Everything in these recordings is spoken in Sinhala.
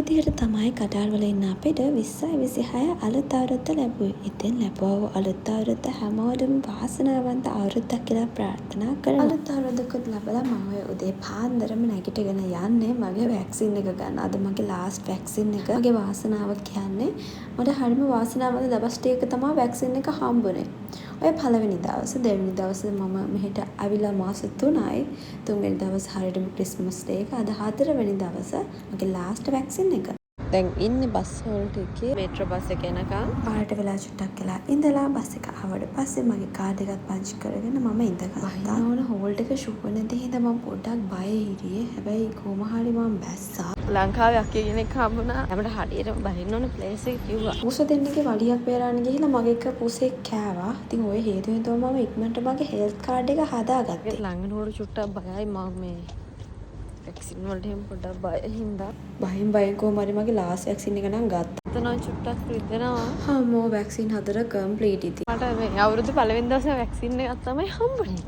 විදිහට තමයි කඩාල් වල ඉන්න අපිට 2026 අලුත් අවුරුද්ද ලැබුවේ. ඉතින් ලැබුව අලුත් අවුරුද්ද හැමෝටම වාසනාවන්ත අවුරුද්දක් කියලා ප්‍රාර්ථනා කරනවා. අලුත් අවුරුද්දකුත් ලැබලා මම ඔය උදේ පාන්දරම නැගිටගෙන යන්නේ මගේ වැක්සින් එක ගන්න. අද මගේ ලාස්ට් වැක්සින් එක. මගේ වාසනාව කියන්නේ මට හරිම වාසනාවන්ත දවස් ටිකක තමයි වැක්සින් එක හම්බුනේ. ඔය පළවෙනි දවස් දෙවෙනි දවස් මම මෙහෙට ඇවිල්ලා මාස 3යි. තුන්වෙනි දවස් හරියටම ක්‍රිස්මස් ඩේ එක. අද හතරවෙනි දවස මගේ ලාස්ට් වැක්සින් එක. දැන් ඉන්නේ බස් හෝල්ට් එකේ මේට්‍රෝ බස් එක එනකම් පාරට වෙලා චුට්ටක් වෙලා ඉඳලා බස් එක ආවට පස්සේ මගේ කාඩ් එකත් පංච් කරගෙන මම ඉඳගත්තා. වහිනවන හෝල්ට් එක ෂුවර් නැති හින්දා මම පොඩ්ඩක් බය හිටියේ. හැබැයි කොහොම හරි මම බැස්සා. ලංකාවේ අක්කේ කෙනෙක් හම්බුණා. අපිට හරියටම බහින්න ඕන ප්ලේස් එක කිව්වා. පුස දෙන්නගේ වලියක් බේරන්න ගිහිල්ලා මගේ එක පුසෙක් කෑවා. ඉතින් ওই හේතුවෙන් තමයි මම ඉක්මනට මගේ හෙල්ත් කාඩ් එක හදාගත්තේ. ළඟනෝර චුට්ටක් බයයි මම මේ වැක්සින් වලට එහෙම පොඩ්ඩක් බය හින්දා. බයෙන් කොහොම හරි මගේ ලාස්ට් වැක්සින් එක නම් ගත්තා. එතන චුට්ටක් රිදෙනවා. අම්මෝ වැක්සින් 4 කම්ප්ලීට් ඉතින්. මට මේ අවුරුදු පළවෙනි දවසේ වැක්සින් එකක් තමයි හම්බුනේ.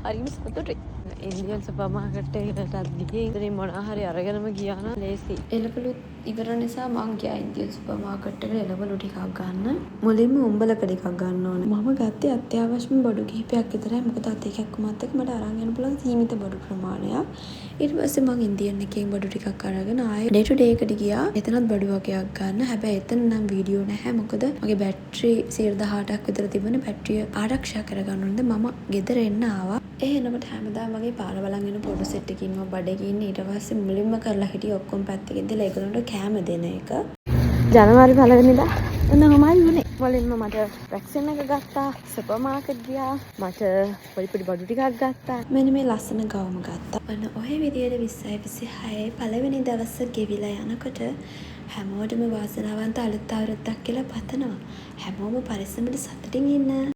හරිම සතුටුයි. ඉන්දියන් සුපර් මාකට් එකකට ගිහින් ඉතින් මොනවා හරි අරගෙනම ගියා නම් ලේසි. එළවලු ඉවර නිසා මං ගියා ඉන්දියන් සුපර් මාකට් එකට එළවලු ටිකක් ගන්න. මුලින්ම උඹලක ටිකක් ගන්න ඕනේ. මම ගත්තේ අත්‍යවශ්‍යම බඩු කිහිපයක් විතරයි. මොකද අත එකක් මත් එක්ක මට අරන් යන්න පුළුවන් සීමිත බඩු ප්‍රමාණයක්. ඊට පස්සේ මං ඉන්දියන් එකෙන් බඩු ටිකක් අරගෙන ආයෙ ඩේ ටු ඩේ එකට ගියා. එතනත් බඩු වගේක් ගන්න. හැබැයි එතන නම් වීඩියෝ නැහැ. මොකද මගේ බැටරි 118ක් විතර තිබුණේ. බැටරිය ආරක්ෂා කරගන්න ඕනද මම ගෙදර එන්න ආවා. එනකොට හැමදාම මගේ පාර බලන් යන ෆොටෝ සෙට් එකකින් මම බඩේ ඉන්නේ. ඊට පස්සේ මුලින්ම කරලා හිටියේ ඔක්කොම පැත්තකින් ඉඳලා ඒගොල්ලන්ට කැම දෙන එක. ජනවාරි පළවෙනිදා ඔන්නමයි වුණේ. මුලින්ම මට වැක්සින් එක ගත්තා. සුපර් මාකට් ගියා. මට පොඩි බඩු ටිකක් ගත්තා. මෙන්න මේ ලස්සන ගවුම ගත්තා. ඔන්න ඔය විදියට 2026 පළවෙනි දවස ගෙවිලා යනකොට හැමෝටම වාසනාවන්ත අලුත් අවුරුද්දක් කියලා පතනවා. හැමෝම පරිස්සමට සතුටින් ඉන්න.